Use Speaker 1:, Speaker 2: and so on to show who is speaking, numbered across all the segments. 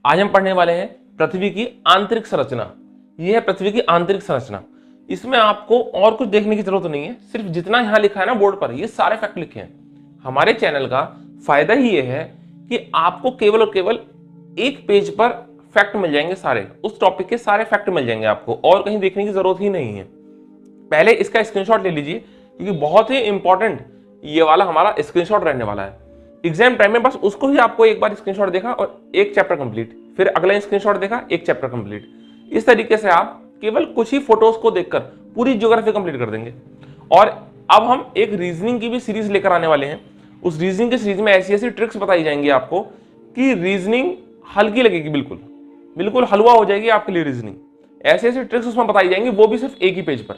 Speaker 1: आज हम पढ़ने वाले हैं पृथ्वी की आंतरिक संरचना। यह है पृथ्वी की आंतरिक संरचना। इसमें आपको और कुछ देखने की जरूरत नहीं है, सिर्फ जितना यहां लिखा है ना बोर्ड पर, ये सारे फैक्ट लिखे हैं। हमारे चैनल का फायदा ही ये है कि आपको केवल और केवल एक पेज पर फैक्ट मिल जाएंगे, सारे उस टॉपिक के सारे फैक्ट मिल जाएंगे आपको, और कहीं देखने की जरूरत ही नहीं है। पहले इसका स्क्रीनशॉट ले लीजिए, क्योंकि बहुत ही इंपॉर्टेंट ये वाला हमारा स्क्रीनशॉट रहने वाला है। एग्जाम टाइम में बस उसको ही आपको एक बार स्क्रीनशॉट देखा और एक चैप्टर कंप्लीट, फिर अगला स्क्रीनशॉट देखा, एक चैप्टर कंप्लीट। इस तरीके से आप केवल कुछ ही फोटोज को देखकर पूरी ज्योग्राफी कंप्लीट कर देंगे। और अब हम एक रीजनिंग की भी सीरीज लेकर आने वाले हैं। उस रीजनिंग की सीरीज में ऐसी ऐसी ट्रिक्स बताई जाएंगी आपको कि रीजनिंग हल्की लगेगी, बिल्कुल बिल्कुल हलवा हो जाएगी आपके लिए रीजनिंग। ऐसे ऐसे ट्रिक्स उसमें बताई जाएंगी, वो भी सिर्फ एक ही पेज पर,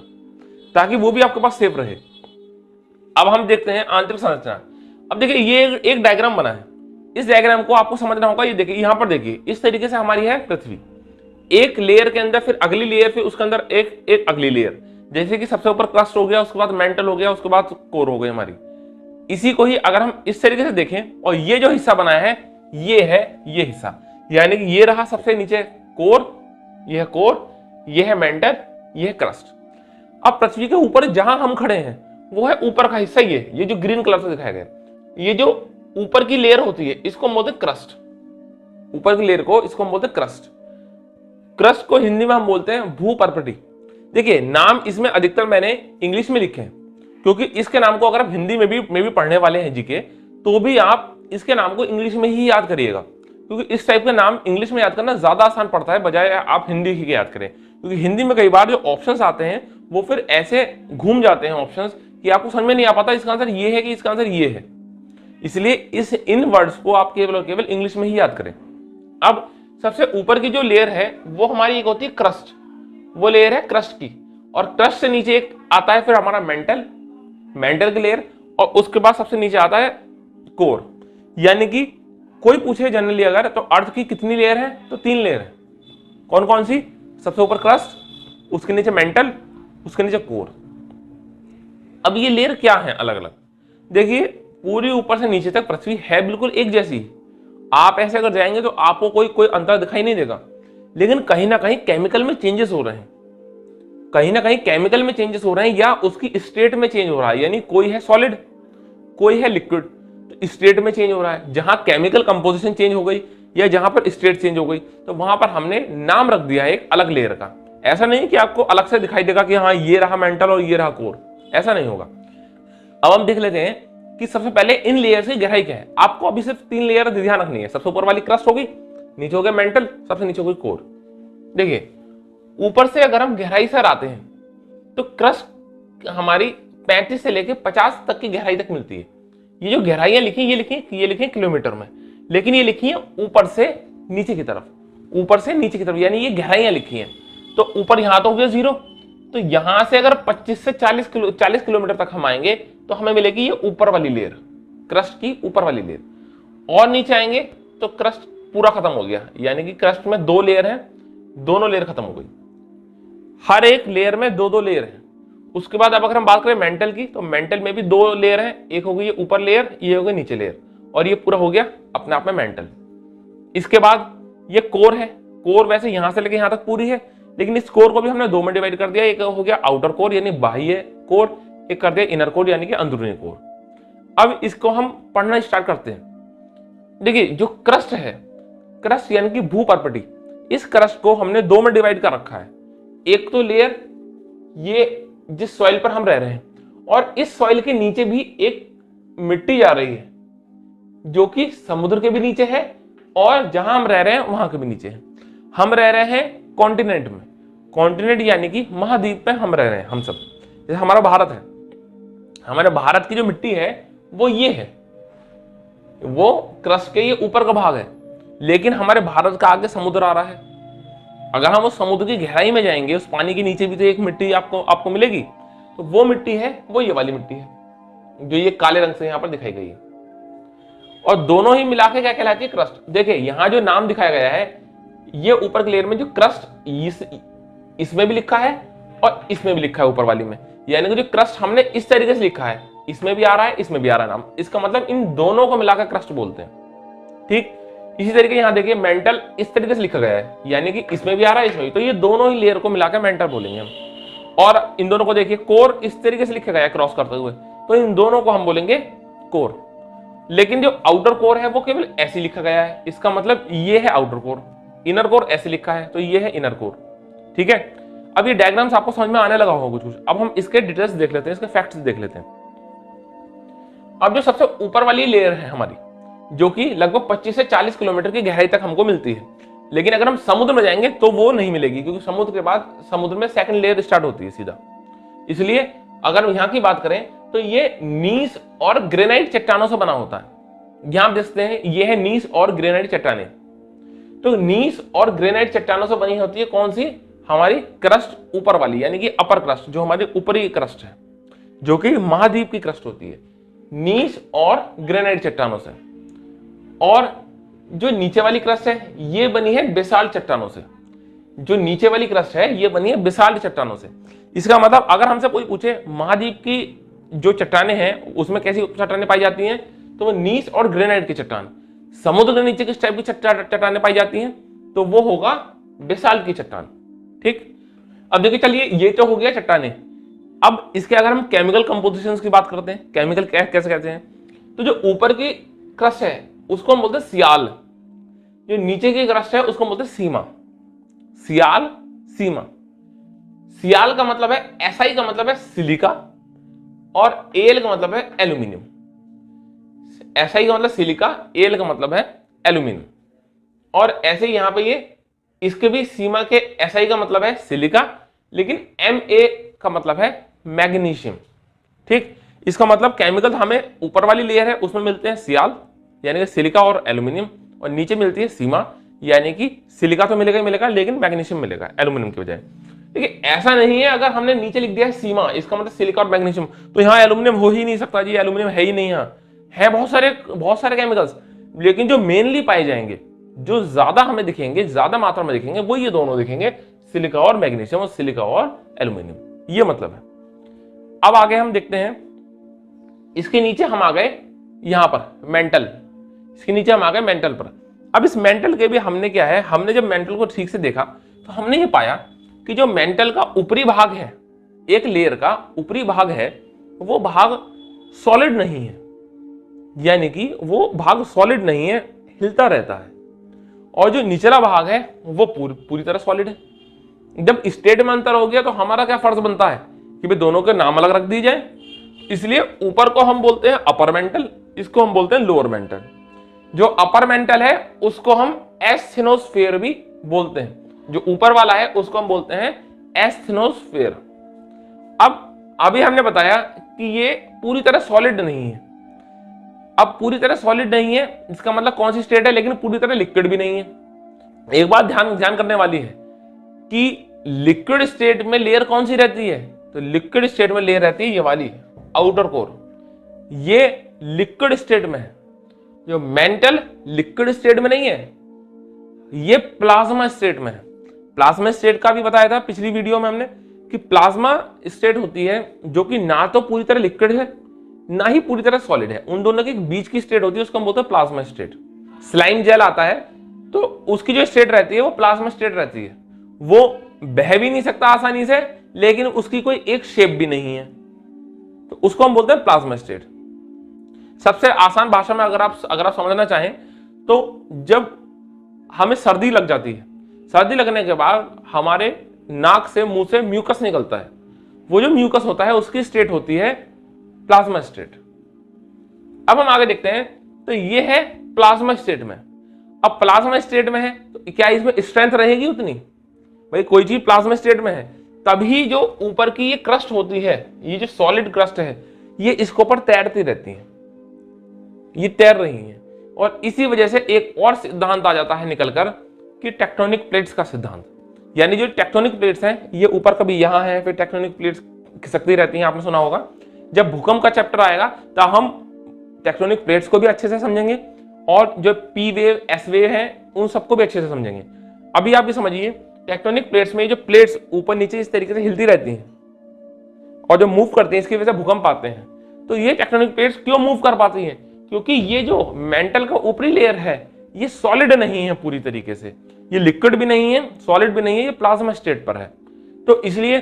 Speaker 1: ताकि वो भी आपके पास सेफ रहे। अब हम देखते हैं आंतरिक संरचना। अब देखिए ये एक डायग्राम बना है, इस डायग्राम को आपको समझना होगा। ये देखिए यहां पर देखिए, इस तरीके से हमारी है पृथ्वी, एक लेयर के अंदर फिर अगली लेयर, फिर उसके अंदर एक अगली लेयर। जैसे कि सबसे ऊपर क्रस्ट हो गया, उसके बाद मेंटल हो गया, उसके बाद कोर हो गई हमारी। इसी को ही अगर हम इस तरीके से देखें, और ये जो हिस्सा बना है ये है ये हिस्सा, यानी कि ये रहा सबसे नीचे कोर, ये है कोर, ये है मेंटल, ये है क्रस्ट। अब पृथ्वी के ऊपर जहां हम खड़े हैं वो है ऊपर का हिस्सा, ये जो ग्रीन कलर से दिखाया गया, ये जो ऊपर की लेयर होती है इसको हम बोलते हैं क्रस्ट। ऊपर की लेयर को इसको हम बोलते हैं क्रस्ट। क्रस्ट को हिंदी में हम बोलते हैं भूपर्पटी। देखिए नाम इसमें अधिकतर मैंने इंग्लिश में लिखे हैं, क्योंकि इसके नाम को अगर आप हिंदी में भी पढ़ने वाले हैं जीके, तो भी आप इसके नाम को इंग्लिश में ही याद करिएगा, क्योंकि इस टाइप के नाम इंग्लिश में याद करना ज्यादा आसान पड़ता है, बजाय आप हिंदी ही याद करें। क्योंकि हिंदी में कई बार जो ऑप्शंस आते हैं वो फिर ऐसे घूम जाते हैं ऑप्शंस कि आपको समझ में नहीं आ पाता इसका आंसर ये है कि इसका आंसर ये है। इसलिए इन वर्ड्स को आप केवल और केवल इंग्लिश में ही याद करें। अब सबसे ऊपर की जो लेयर है वो हमारी एक होती है क्रस्ट, वो लेयर है क्रस्ट की, और क्रस्ट से नीचे एक आता है फिर हमारा मेंटल की लेयर, और उसके बाद सबसे नीचे आता है कोर। यानी कि कोई पूछे जनरली अगर, तो अर्थ की कितनी लेयर है, तो 3 लेयर है। कौन कौन सी? सबसे ऊपर क्रस्ट, उसके नीचे मेंटल, उसके नीचे कोर। अब ये लेयर क्या है अलग अलग? देखिए पूरी ऊपर से नीचे तक पृथ्वी है बिल्कुल एक जैसी। आप ऐसे अगर जाएंगे तो आपको कोई अंतर दिखाई नहीं देगा, लेकिन कहीं ना कहीं केमिकल में चेंजेस हो रहे हैं, कहीं ना कहीं केमिकल में चेंजेस हो रहे हैं, या उसकी स्टेट में चेंज हो रहा है। यानी कोई है सॉलिड, कोई है लिक्विड, तो स्टेट में चेंज हो रहा है। जहां केमिकल कंपोजिशन चेंज हो गई या जहां पर स्टेट चेंज हो गई, तो वहां पर हमने नाम रख दिया है एक अलग लेयर का। ऐसा नहीं कि आपको अलग से दिखाई देगा कि हाँ ये रहा मेंटल और ये रहा कोर, ऐसा नहीं होगा। अब हम देख लेते हैं कि सबसे पहले इन लेयर की गहराई क्या है। आपको अभी सिर्फ 3 लेयर ध्यान रखनी है। सबसे ऊपर वाली क्रस्ट होगी, नीचे हो गया मेंटल, सबसे नीचे हो गई कोर। देखिए ऊपर से अगर हम गहराई से आते हैं तो क्रस्ट हमारी 35 से लेकर 50 तक की गहराई तक मिलती है। ये जो गहराइयां लिखी ये लिखी किलोमीटर में, लेकिन ये लिखी है ऊपर से नीचे की तरफ, ऊपर से नीचे की तरफ, यानी ये गहराइयां लिखी हैं। तो ऊपर यहां तो हो गया 0, तो यहां से अगर 25 से 40 किलोमीटर तक हम आएंगे तो हमें मिलेगी ये ऊपर वाली लेयर, क्रस्ट की ऊपर वाली लेयर। और नीचे आएंगे तो क्रस्ट पूरा खत्म हो गया, यानी कि क्रस्ट में 2 लेयर हैं, दोनों लेयर खत्म हो गई। हर एक लेयर में 2-2 लेयर हैं। उसके बाद अब अगर हम बात करें मेंटल की, तो मेंटल में भी 2 लेयर हैं, एक हो गई ये ऊपर लेयर, ये हो गई नीचे लेयर, और ये पूरा हो गया अपने आप में मेंटल। इसके बाद ये कोर है। कोर वैसे यहां से लेके यहां तक पूरी है, लेकिन इस कोर को भी हमने 2 में डिवाइड कर दिया। एक हो गया आउटर कोर यानी बाह्य कोर, एक कर दिया इनर कोर यानी कि अंदरूनी कोर। अब इसको हम पढ़ना स्टार्ट करते हैं। देखिए जो क्रस्ट है, क्रस्ट यानी कि भूपर्पटी, इस क्रस्ट को हमने 2 में डिवाइड कर रखा है। एक तो लेयर ये जिस सॉइल पर हम रह रहे हैं, और इस सॉइल के नीचे भी एक मिट्टी जा रही है जो कि समुद्र के भी नीचे है, और जहां हम रह रहे हैं वहां के भी नीचे है। हम रह रहे हैं कॉन्टिनेंट में, कॉन्टिनेंट यानी कि महाद्वीप पे हम रह रहे हैं हम सब। जैसे हमारा भारत है, हमारे भारत की जो मिट्टी है वो ये है, वो क्रस्ट के ये ऊपर का भाग है, लेकिन हमारे भारत का आगे समुद्र आ रहा है। अगर हम उस समुद्र की गहराई में जाएंगे, उस पानी के नीचे भी तो एक मिट्टी आपको मिलेगी, तो वो मिट्टी है, वो ये वाली मिट्टी है जो ये काले रंग से यहां पर दिखाई गई है। और दोनों ही मिलाके क्या कहलाती है? क्रस्ट। देखिए यहां जो नाम दिखाया गया है, ये ऊपर की लेयर में जो क्रस्ट, इसमें भी लिखा है और इसमें भी लिखा है ऊपर वाली में, यानी कि जो क्रस्ट हमने इस तरीके से लिखा है, इसमें भी आ रहा है, इसमें भी आ रहा है नाम, इसका मतलब इन दोनों को मिलाकर क्रस्ट बोलते हैं। ठीक, इसी तरीके यहाँ देखिए मेंटल इस तरीके से लिखा गया है, यानी कि इसमें भी आ रहा है इसमें भी, तो ये दोनों ही लेयर को मिलाकर मेंटल बोलेंगे हम। और इन दोनों को देखिए कोर इस तरीके से लिखा गया है क्रॉस करते हुए, तो इन दोनों को हम बोलेंगे कोर। लेकिन जो आउटर कोर है वो केवल ऐसे लिखा गया है, इसका मतलब ये है आउटर कोर, इनर कोर ऐसे लिखा है तो ये है इनर कोर। ठीक है, अब ये डायग्राम्स आपको समझ में आने लगा होगा कुछ कुछ। अब हम इसके डिटेल्स देख लेते हैं, इसके फैक्ट्स देख लेते हैं। अब जो सबसे ऊपर वाली लेयर है हमारी, जो कि लगभग 25 से 40 किलोमीटर की गहराई तक हमको मिलती है, लेकिन अगर हम समुद्र में जाएंगे तो वो नहीं मिलेगी, क्योंकि समुद्र के बाद समुद्र में सेकंड लेयर स्टार्ट होती है सीधा। इसलिए अगर यहाँ की बात करें तो ये नीस और ग्रेनाइट चट्टानों से बना होता है। यहां आप देखते हैं ये है नीस और ग्रेनाइट चट्टानें। तो नीस और ग्रेनाइट चट्टानों से बनी होती है कौन सी, हमारी क्रस्ट ऊपर वाली, यानी कि अपर क्रस्ट, जो हमारी ऊपरी क्रस्ट है, जो कि महाद्वीप की क्रस्ट होती है, नीस और ग्रेनाइट चट्टानों से। और जो नीचे वाली क्रस्ट है ये बनी है बेसाल्ट चट्टानों से। जो नीचे वाली क्रस्ट है ये बनी है बेसाल्ट चट्टानों से। इसका मतलब अगर हमसे कोई पूछे महाद्वीप की जो चट्टानें हैं उसमें कैसी चट्टानें पाई जाती हैं, तो वो नीस और ग्रेनाइट की चट्टान। समुद्र के नीचे किस टाइप की चट्टानें पाई जाती हैं, तो वो होगा बेसाल्ट की चट्टान। ठीक, अब देखिए चलिए ये तो हो गया चट्टानें। अब इसके अगर हम केमिकल कंपोजिशंस की बात करते हैं, केमिकल कैसे कहते हैं, तो जो ऊपर की क्रस्ट है उसको हम बोलते हैं सियाल, जो नीचे की क्रस्ट है उसको बोलते हैं सीमा। सियाल, सीमा। सियाल का मतलब है, एसआई का मतलब है सिलिका, और एल का मतलब है एल्यूमिनियम। एसआई का मतलब सिलिका, एल का मतलब है एल्यूमिनियम। और ऐसे यहां पे ये इसके भी सीमा के एसआई का मतलब है सिलिका, लेकिन एमए का मतलब है मैग्नीशियम। ठीक, इसका मतलब केमिकल हमें ऊपर वाली लेयर है उसमें मिलते हैं सियाल यानी कि सिलिका और एल्यूमिनियम, और नीचे मिलती है सीमा, यानी कि सिलिका तो मिलेगा ही मिलेगा लेकिन मैग्नीशियम मिलेगा एल्यूमिनियम की बजाय। देखिए ऐसा नहीं है अगर हमने नीचे लिख दिया है सीमा, इसका मतलब सिलिका और मैग्नीशियम, तो यहाँ एल्यूमिनियम हो ही नहीं सकता जी, एल्यूमिनियम है ही नहीं। यहाँ है बहुत सारे केमिकल्स, लेकिन जो मेनली पाए जाएंगे, जो ज्यादा हमें दिखेंगे, ज्यादा मात्रा में दिखेंगे, वो ये दोनों दिखेंगे, सिलिका और मैग्नीशियम, और सिलिका और एल्यूमिनियम, ये मतलब है। अब आगे हम देखते हैं, इसके नीचे हम आ गए यहां पर मेंटल, इसके नीचे हम आ गए मेंटल पर। अब इस मेंटल के भी हमने क्या है, हमने जब मेंटल को ठीक से देखा तो हमने ये पाया कि जो मेंटल का ऊपरी भाग है, एक लेयर का ऊपरी भाग है, वो भाग सॉलिड नहीं है, यानी कि वो भाग सॉलिड नहीं है, हिलता रहता है। और जो निचला भाग है वो पूरी तरह सॉलिड है। जब स्टेट में अंतर हो गया तो हमारा क्या फर्ज बनता है कि भाई दोनों के नाम अलग रख दिए जाए। इसलिए ऊपर को हम बोलते हैं अपर मेंटल, इसको हम बोलते हैं लोअर मेंटल। जो अपर मेंटल है उसको हम एस्थेनोस्फेयर भी बोलते हैं, जो ऊपर वाला है उसको हम बोलते हैं एस्थेनोस्फेयर। अब अभी हमने बताया कि ये पूरी तरह सॉलिड नहीं है। अब पूरी तरह सॉलिड नहीं है इसका मतलब कौन सी स्टेट है, लेकिन पूरी तरह लिक्विड भी नहीं है। एक बात ध्यान करने वाली है कि लिक्विड स्टेट में लेयर कौन सी रहती है, तो लिक्विड स्टेट में लेयर रहती है ये वाली आउटर कोर, ये लिक्विड स्टेट में है। जो मेंटल लिक्विड स्टेट में नहीं है, ये प्लाज्मा स्टेट में है। प्लाज्मा स्टेट का भी बताया था पिछली वीडियो में हमने कि प्लाज्मा स्टेट होती है जो कि ना तो पूरी तरह लिक्विड है ना ही पूरी तरह सॉलिड है, उन दोनों के बीच की स्टेट होती है, उसको हम बोलते हैं प्लाज्मा स्टेट। स्लाइम जेल आता है तो उसकी जो स्टेट रहती है वो प्लाज्मा स्टेट रहती है, वो बह भी नहीं सकता आसानी से, लेकिन उसकी कोई एक शेप भी नहीं है, तो उसको हम बोलते हैं प्लाज्मा स्टेट। सबसे आसान भाषा में अगर आप समझना चाहें तो जब हमें सर्दी लग जाती है, सर्दी लगने के बाद हमारे नाक से मुंह से म्यूकस निकलता है, वो जो म्यूकस होता है उसकी स्टेट होती है प्लाज्मा स्टेट। अब हम आगे देखते हैं, तो ये है प्लाज्मा स्टेट में। अब प्लाज्मा स्टेट में है तो क्या इसमें स्ट्रेंथ रहेगी उतनी, भाई कोई चीज प्लाज्मा स्टेट में है तभी जो ऊपर की ये क्रस्ट होती है, ये जो सॉलिड क्रस्ट है, ये इसके ऊपर तैरती रहती है, ये तैर रही है। और इसी वजह से एक और सिद्धांत आ जाता है निकलकर कि टेक्टोनिक प्लेट्स का सिद्धांत, यानी जो टेक्टोनिक प्लेट्स हैं ये ऊपर कभी यहां है, फिर टेक्टोनिक प्लेट्स खिसकती रहती हैं, आपने सुना होगा। जब भूकंप का चैप्टर आएगा तो हम टेक्टोनिक प्लेट्स को भी अच्छे से समझेंगे और जो पी वेव एस वेव है उन सबको भी अच्छे से समझेंगे। अभी आप ये समझिए, टेक्टोनिक प्लेट्स में जो प्लेट्स ऊपर नीचे इस तरीके से हिलती रहती हैं और जो मूव करती हैं, इसकी वजह से भूकंप आते हैं। तो ये टेक्टोनिक प्लेट्स क्यों मूव कर पाती हैं, क्योंकि ये जो मेंटल का ऊपरी लेयर है ये सॉलिड नहीं है पूरी तरीके से, ये लिक्विड भी नहीं है, सॉलिड भी नहीं है, ये प्लाज्मा स्टेट पर है। तो इसलिए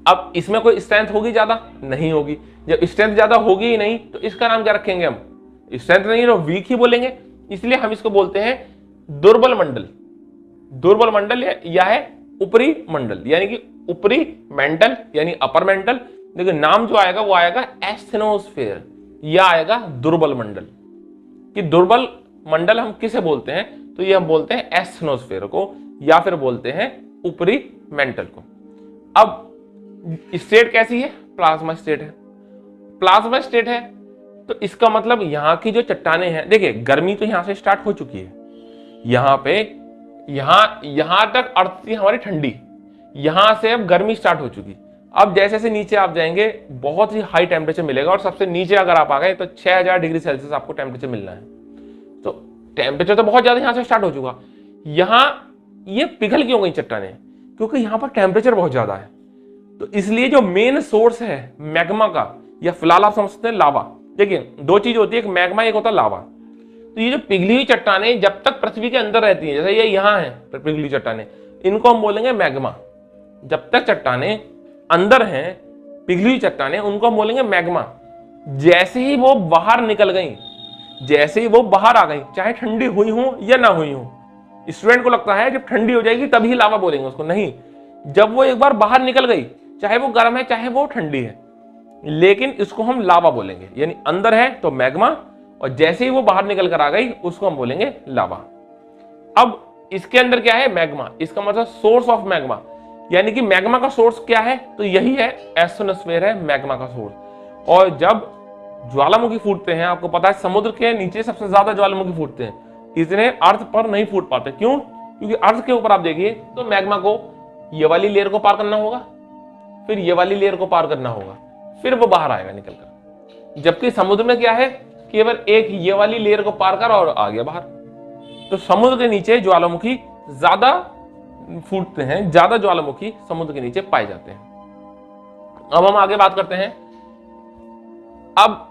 Speaker 1: अब इसमें कोई स्ट्रेंथ होगी ज्यादा? नहीं होगी। जब स्ट्रेंथ ज्यादा होगी ही नहीं तो इसका नाम क्या रखेंगे हम? स्ट्रेंथ नहीं तो वीक ही बोलेंगे। इसलिए हम इसको बोलते हैं दुर्बल मंडल। दुर्बल मंडल या है ऊपरी मंडल, यानी कि ऊपरी मेंटल यानी अपर मेंटल, लेकिन नाम जो आएगा वो आएगा एस्थेनोस्फेयर, या आएगा दुर्बल मंडल। कि दुर्बल मंडल हम किसे बोलते हैं? तो ये हम बोलते हैं एस्थेनोस्फेयर को, या फिर बोलते हैं ऊपरी मेंटल को। अब स्टेट कैसी है? प्लाज्मा स्टेट है। प्लाज्मा स्टेट है तो इसका मतलब यहां की जो चट्टाने हैं, देखिए गर्मी तो यहां से स्टार्ट हो चुकी है, यहां पे यहां तक अर्थ थी हमारी ठंडी, यहां से अब गर्मी स्टार्ट हो चुकी। अब जैसे जैसे नीचे आप जाएंगे बहुत ही हाई टेम्परेचर मिलेगा, और सबसे नीचे अगर आप आ गए तो 6000 डिग्री सेल्सियस आपको टेम्परेचर मिलना है। तो टेम्परेचर तो बहुत ज्यादा यहां से स्टार्ट हो चुका। यहां ये पिघल क्यों गई चट्टाने? क्योंकि यहां पर टेम्परेचर बहुत ज्यादा है। तो इसलिए जो मेन सोर्स है मैग्मा का, या फिलहाल आप समझ सकते हैं लावा। देखिए दो चीज होती है, एक मैग्मा एक होता है लावा। तो ये जो पिघली हुई चट्टाने जब तक पृथ्वी के अंदर रहती हैं, जैसे ये यहाँ है पिघली चट्टाने, इनको हम बोलेंगे मैग्मा। जब तक चट्टाने अंदर हैं, पिघली हुई चट्टाने, उनको हम बोलेंगे मैग्मा। जैसे ही वो बाहर निकल गई, जैसे ही वो बाहर आ गई, चाहे ठंडी हुई हो या ना हुई हो, स्टूडेंट को लगता है जब ठंडी हो जाएगी तभी लावा बोलेंगे उसको, नहीं। जब वो एक बार बाहर निकल गई, चाहे वो गर्म है चाहे वो ठंडी है, लेकिन इसको हम लावा बोलेंगे। यानी अंदर है तो मैग्मा, और जैसे ही वो बाहर निकल कर आ गई उसको हम बोलेंगे लावा। अब इसके अंदर क्या है? मैग्मा। इसका मतलब सोर्स ऑफ मैग्मा, यानी कि मैग्मा का सोर्स क्या है? तो यही है, एस्थेनोस्फेयर है मैग्मा का सोर्स। और जब ज्वालामुखी फूटते हैं, आपको पता है समुद्र के नीचे सबसे ज्यादा ज्वालामुखी फूटते हैं, इतने अर्थ पर नहीं फूट पाते। क्यों? क्योंकि अर्थ के ऊपर आप देखिए तो मैग्मा को ये वाली लेयर को पार करना होगा, फिर ये वाली लेयर को पार करना होगा, फिर वो बाहर आएगा निकलकर। जबकि समुद्र में क्या है? केवल एक ये वाली लेयर को पार कर और आ गया बाहर। तो समुद्र के नीचे ज्वालामुखी ज्यादा फूटते हैं, ज्यादा ज्वालामुखी समुद्र के नीचे पाए जाते हैं। अब हम आगे बात करते हैं। अब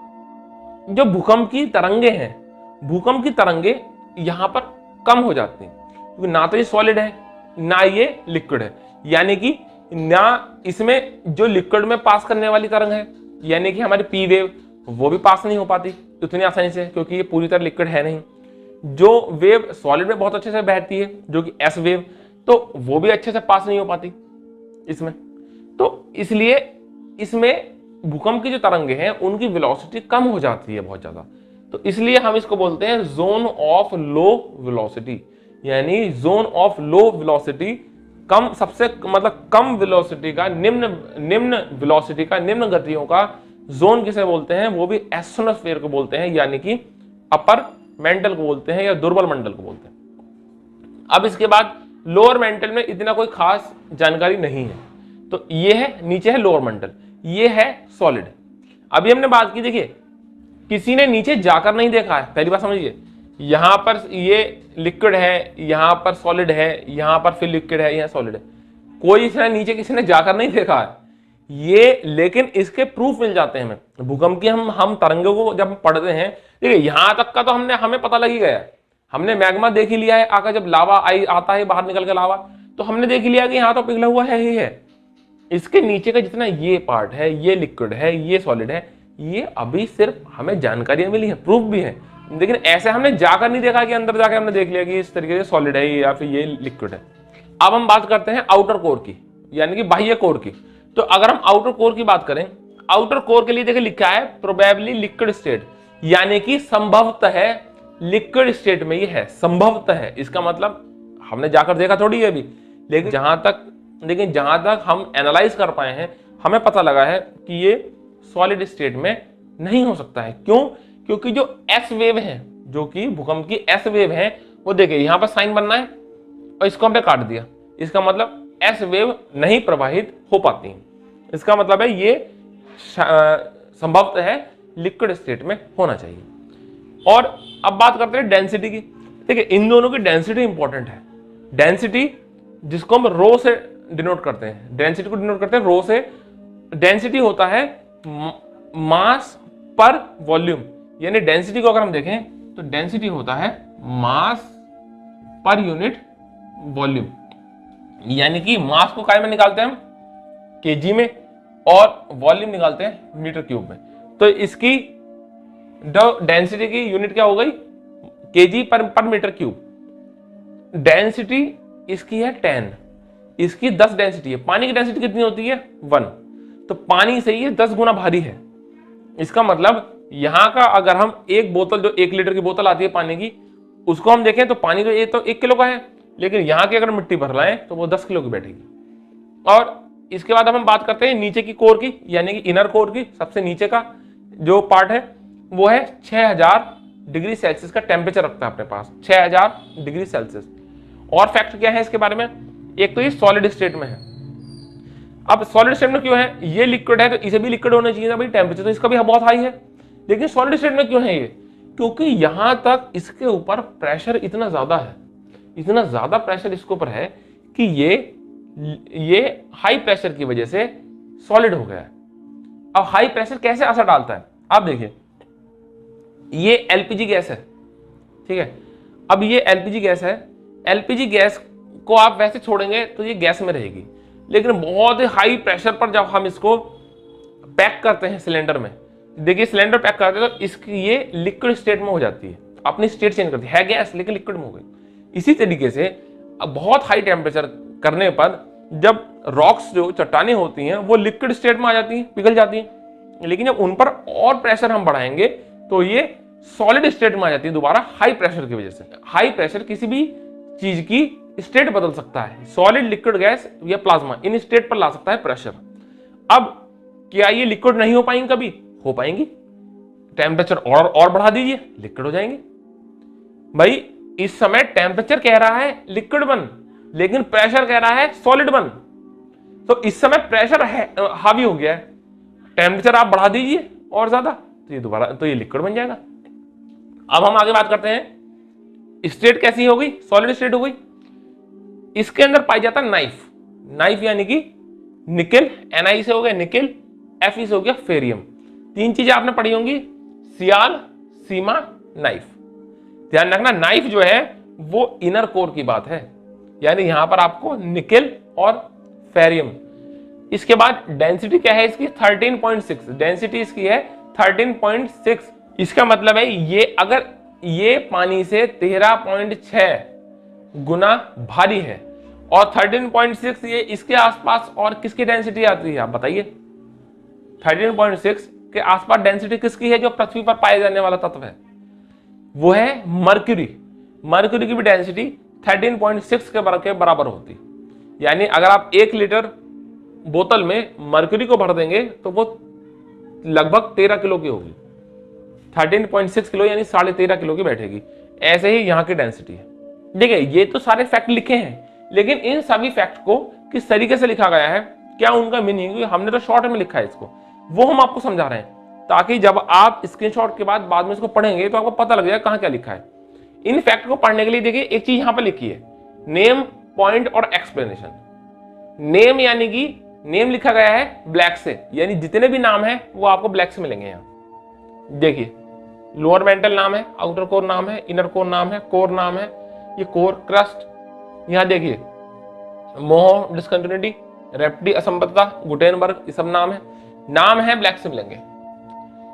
Speaker 1: जो भूकंप की तरंगे हैं, भूकंप की तरंगे यहां पर कम हो जाती हैं, क्योंकि ना तो ये सॉलिड है ना ये लिक्विड है। यानी कि ना इसमें जो लिक्विड में पास करने वाली तरंग है, यानी कि हमारी पी वेव, वो भी पास नहीं हो पाती उतनी आसानी से, क्योंकि ये पूरी तरह लिक्विड है नहीं। जो वेव सॉलिड में बहुत अच्छे से बहती है, जो कि एस वेव, तो वो भी अच्छे से पास नहीं हो पाती इसमें। तो इसलिए इसमें भूकंप की जो तरंगे हैं उनकी वेलोसिटी कम हो जाती है बहुत ज्यादा। तो इसलिए हम इसको बोलते हैं जोन ऑफ लो वेलोसिटी, यानी जोन ऑफ लो वेलोसिटी, कम, सबसे मतलब कम वेलोसिटी का, निम्न वेलोसिटी का, निम्न गतियों का जोन किसे बोलते हैं? वो भी एस्थेनोस्फेयर को बोलते हैं, यानी कि अपर मेंटल को बोलते हैं या दुर्बल मंडल को बोलते हैं। अब इसके बाद लोअर मेंटल में इतना कोई खास जानकारी नहीं है, तो ये है, नीचे है लोअर मेंटल, ये है सॉलिड। अभी हमने बात की, देखिए किसी ने नीचे जाकर नहीं देखा है, पहली बात समझिए। यहां पर ये लिक्विड है, यहां पर सॉलिड है, यहां पर फिर लिक्विड है, यहां सॉलिड है, कोई इसने नीचे किसी ने जाकर नहीं देखा है ये, लेकिन इसके प्रूफ मिल जाते हैं हमें। भूकंप की हम तरंगों को जब पढ़ते हैं, देखिए यहां तक का तो हमें पता लग ही गया, हमने मैग्मा देख ही लिया है, आकर जब लावा आता है बाहर निकल के लावा, तो हमने देख लिया कि यहाँ तो पिघला हुआ है ही है। इसके नीचे का जितना ये पार्ट है, ये लिक्विड है, ये सॉलिड है, ये अभी सिर्फ हमें जानकारियां मिली है, प्रूफ भी है, लेकिन ऐसे हमने जाकर नहीं देखा कि अंदर जाकर हमने देख लिया कि इस तरीके से सॉलिड है या फिर ये लिक्विड है। अब हम बात करते हैं आउटर कोर की, यानी कि बाह्य कोर की। तो अगर हम आउटर कोर की बात करें, आउटर कोर के लिए देखिए लिखा है प्रोबेबली लिक्विड स्टेट, यानी कि संभवतः है लिक्विड स्टेट में ये है, संभवतः है। इसका मतलब हमने जाकर देखा थोड़ी है अभी, लेकिन जहां तक हम एनालाइज कर पाए हैं, हमें पता लगा है कि ये सॉलिड स्टेट में नहीं हो सकता है। क्यों? क्योंकि जो एस वेव है, जो कि भूकंप की एस वेव है, वो देखिए यहां पर साइन बनना है और इसको हमने काट दिया, इसका मतलब एस वेव नहीं प्रवाहित हो पाती। इसका मतलब है ये संभवतः है लिक्विड स्टेट में होना चाहिए। और अब बात करते हैं डेंसिटी की। देखिए इन दोनों की डेंसिटी इंपॉर्टेंट है। डेंसिटी जिसको हम रो से डिनोट करते हैं, डेंसिटी को डिनोट करते हैं रो से। डेंसिटी होता है मास पर वॉल्यूम, यानी डेंसिटी को अगर हम देखें तो डेंसिटी होता है मास पर यूनिट वॉल्यूम, यानी कि मास को काय में निकालते हैं हम, केजी में, और वॉल्यूम निकालते हैं मीटर क्यूब में। तो इसकी डेंसिटी की यूनिट क्या हो गई, केजी पर मीटर क्यूब। डेंसिटी इसकी है 10, इसकी 10 डेंसिटी है। पानी की डेंसिटी कितनी होती है 1, तो पानी से ये 10 गुना भारी है। इसका मतलब यहां का अगर हम एक बोतल, जो 1 लीटर की बोतल आती है पानी की, उसको हम देखें तो पानी तो ये तो 1 किलो का है, लेकिन यहां की अगर मिट्टी भर लाएं तो वो 10 किलो की बैठेगी। और इसके बाद हम बात करते हैं नीचे की कोर की, यानी कि इनर कोर की। सबसे नीचे का जो पार्ट है वो है 6000 डिग्री सेल्सियस का टेम्परेचर रखता है अपने पास, 6000 डिग्री सेल्सियस। और फैक्ट क्या है इसके बारे में, एक तो ये सॉलिड स्टेट में है। अब सॉलिड स्टेट में क्यों है, ये लिक्विड है तो इसे भी लिक्विड होना चाहिए था भाई, टेम्परेचर तो इसका भी बहुत हाई है। लेकिन सॉलिड स्टेट में क्यों है ये, क्योंकि यहां तक इसके ऊपर प्रेशर इतना ज्यादा है, इतना ज्यादा प्रेशर इसके ऊपर है कि ये हाई प्रेशर की वजह से सॉलिड हो गया है। अब हाई प्रेशर कैसे असर डालता है, आप देखिए, ये एलपीजी गैस है, ठीक है। अब ये एलपीजी गैस है, एलपीजी गैस को आप वैसे छोड़ेंगे तो ये गैस में रहेगी, लेकिन बहुत ही हाई प्रेशर पर जब हम इसको पैक करते हैं सिलेंडर में, देखिए सिलेंडर पैक करते हैं तो इसकी ये लिक्विड स्टेट में हो जाती है, अपनी स्टेट चेंज करती है गैस लेकिन लिक्विड में हो गई। इसी तरीके से अब बहुत हाई टेम्परेचर करने पर जब रॉक्स, जो चट्टानें होती हैं, वो लिक्विड स्टेट में आ जाती हैं, पिघल जाती हैं। लेकिन जब उन पर और प्रेशर हम बढ़ाएंगे तो ये सॉलिड स्टेट में आ जाती है दोबारा, हाई प्रेशर की वजह से। हाई प्रेशर किसी भी चीज की स्टेट बदल सकता है, सॉलिड, लिक्विड, गैस या प्लाज्मा, इन स्टेट पर ला सकता है प्रेशर। अब क्या ये लिक्विड नहीं हो पाएंगी, कभी हो पाएंगी, टेम्परेचर और बढ़ा दीजिए, लिक्विड हो जाएंगे। भाई इस समय टेम्परेचर कह रहा है लिक्विड बन, लेकिन प्रेशर कह रहा है सॉलिड बन। तो इस समय प्रेशर है हावी हो गया है, टेम्परेचर आप बढ़ा दीजिए और ज्यादा, तो ये दोबारा तो ये लिक्विड बन जाएगा। अब हम आगे बात करते हैं, स्टेट कैसी हो गई, सॉलिड स्टेट हो गई। इसके अंदर पाई जाता है नाइफ, नाइफ यानी कि निकेल, Ni से हो गया निकेल, Fe से हो गया फेरियम। 3 चीजें आपने पढ़ी होंगी, सियाल, सीमा, नाइफ। ध्यान रखना, नाइफ जो है वो इनर कोर की बात है, यानी यहां पर आपको निकेल और फेरियम। इसके बाद डेंसिटी क्या है इसकी 13.6, डेंसिटी इसकी है 13.6। इसका मतलब है ये अगर ये पानी से 13.6 गुना भारी है और 13.6 ये इसके आसपास, और किसकी डेंसिटी आती है आप बताइए, 13.6 के आसपास डेंसिटी किसकी है, जो पृथ्वी पर पाए जाने वाला तत्व है वो है मर्क्यूरी। मर्क्यूरी की भी डेंसिटी 13.6 के बराबर होती, यानी अगर आप 1 लीटर बोतल में मर्क्यूरी को भर देंगे तो वो लगभग 13 किलो की होगी, 13.6 किलो यानी 13.5 किलो की बैठेगी। ऐसे ही यहां की डेंसिटी है। देखिए ये तो सारे फैक्ट लिखे हैं, लेकिन इन सभी फैक्ट को किस तरीके से लिखा गया है, क्या उनका मीनिंग, हमने तो शॉर्ट में लिखा है इसको, वो हम आपको समझा रहे हैं, ताकि जब आप स्क्रीनशॉट के बाद में इसको पढ़ेंगे तो आपको पता लग जाएगा कहां क्या लिखा है। इन फैक्ट को पढ़ने के लिए देखिए एक चीज यहां पर लिखी है, नेम, पॉइंट और एक्सप्लेनेशन। नेम यानी कि नेम लिखा गया है ब्लैक से, यानी जितने भी नाम है वो आपको ब्लैक से मिलेंगे। यहां देखिए, लोअर मेंटल नाम है, आउटर कोर नाम है, इनर कोर नाम है, कोर नाम है, ये कोर, क्रस्ट। यहां देखिए मोह, डिस्कंटिन्यूटी, रेप्टी, असंबद्धता, गुटेनबर्ग, ये सब नाम है ब्लैक से मिलेंगे।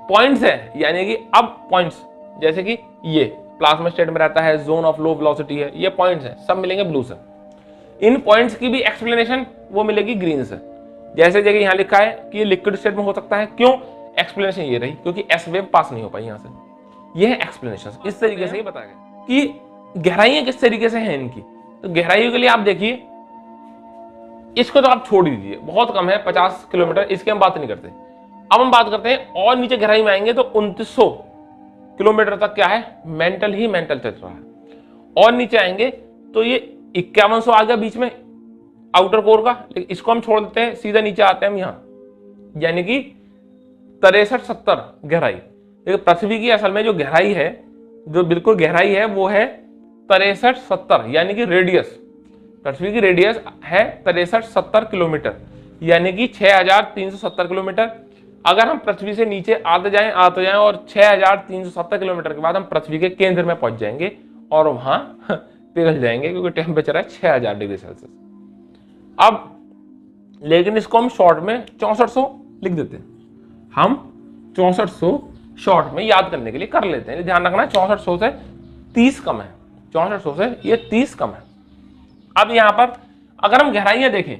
Speaker 1: पॉइंट्स है, यानी कि अब पॉइंट्स जैसे कि ये प्लाज्मा स्टेट में रहता है, जोन ऑफ लो वेलोसिटी है, ये पॉइंट्स है, सब मिलेंगे ब्लू से। इन पॉइंट्स की भी एक्सप्लेनेशन वो मिलेगी ग्रीन से। जैसे जगह यहां लिखा है कि ये लिक्विड स्टेट में हो सकता है, क्यों, एक्सप्लेनेशन ये रही क्योंकि एस वेव पास नहीं हो पाई यहां से। ये है एक्सप्लेनेशन, इस तरीके से ही बताया गया कि गहराइयां किस तरीके से हैं इनकी। तो गहराइयों के लिए आप देखिए, इसको तो आप छोड़ दीजिए, बहुत कम है 50 किलोमीटर, इसकी हम बात नहीं करते। अब हम बात करते हैं और नीचे गहराई में आएंगे तो 2900 किलोमीटर तक क्या है, मेंटल ही मेंटल चल रहा है। और नीचे आएंगे तो ये 5100 आ गया बीच में आउटर कोर का, लेकिन इसको हम छोड़ देते हैं, सीधा नीचे आते हैं हम यहां, यानी कि 63-70 गहराई। लेकिन पृथ्वी की असल में जो गहराई है, जो बिल्कुल गहराई है वो है 63-70, यानी कि रेडियस, पृथ्वी की रेडियस है 63-70 किलोमीटर, यानी कि 6370 किलोमीटर। अगर हम पृथ्वी से नीचे आते जाएं और 6370 किलोमीटर के बाद हम पृथ्वी के केंद्र में पहुंच जाएंगे और वहां पिघल जाएंगे, क्योंकि टेम्परेचर है 6000 डिग्री सेल्सियस। अब लेकिन इसको हम शॉर्ट में 6400 लिख देते हैं। हम 6400 शॉर्ट में याद करने के लिए कर लेते हैं। ध्यान रखना 6400 से 30 कम है, 6400 से ये 30 कम है। अब यहां पर अगर हम गहराइयां देखें,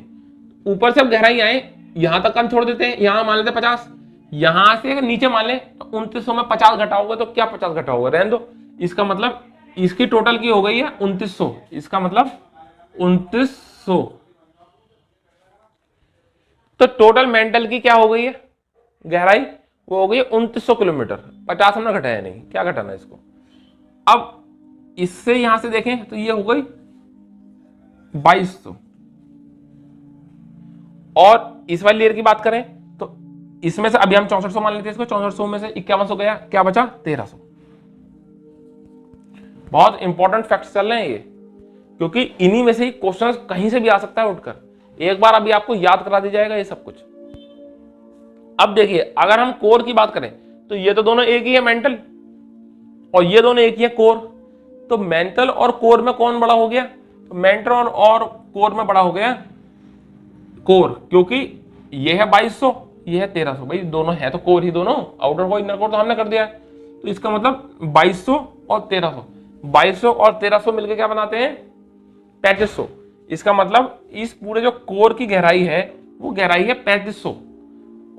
Speaker 1: ऊपर से अब गहराइयां आए, यहां तक हम छोड़ देते हैं, यहां मान लेते हैं 50, यहां से नीचे मान लें तो 2900 में 50 घटाओगे तो क्या 50 घटाओगे, रहने दो। इसका मतलब इसकी टोटल की हो गई है 2900, इसका मतलब 2900। तो टोटल मेंटल की क्या हो गई है गहराई, वो हो गई 2900 किलोमीटर। 50 हमने घटाया नहीं, क्या घटाना है इसको। अब इससे यहां से देखें तो ये हो गई 2200, और इस वाली लेयर की बात करें तो इसमें से अभी हम 6400 मान लेते हैं इसको, 6400 में से 5100 गया, क्या बचा 1300। बहुत इंपॉर्टेंट फैक्ट्स चल रहे हैं ये, क्योंकि इन्हीं में से ही क्वेश्चन कहीं से भी आ सकता है उठकर। एक बार अभी आपको याद करा दी जाएगा ये सब कुछ। अब देखिए अगर हम कोर की बात करें तो ये तो दोनों एक ही है मेंटल, और ये दोनों एक ही है कोर। तो मेंटल और कोर में कौन बड़ा हो गया, तो मेंटल और कोर में बड़ा हो गया कोर, क्योंकि ये है 2200, ये है 1300, भाई दोनों है तो कोर ही दोनों, आउटर कोर इनर कोर तो हमने कर दिया है। तो इसका मतलब 2200 और 1300, 2200 और 1300 मिलकर क्या बनाते हैं 3500। इसका मतलब इस पूरे जो कोर की गहराई है वो गहराई है 3500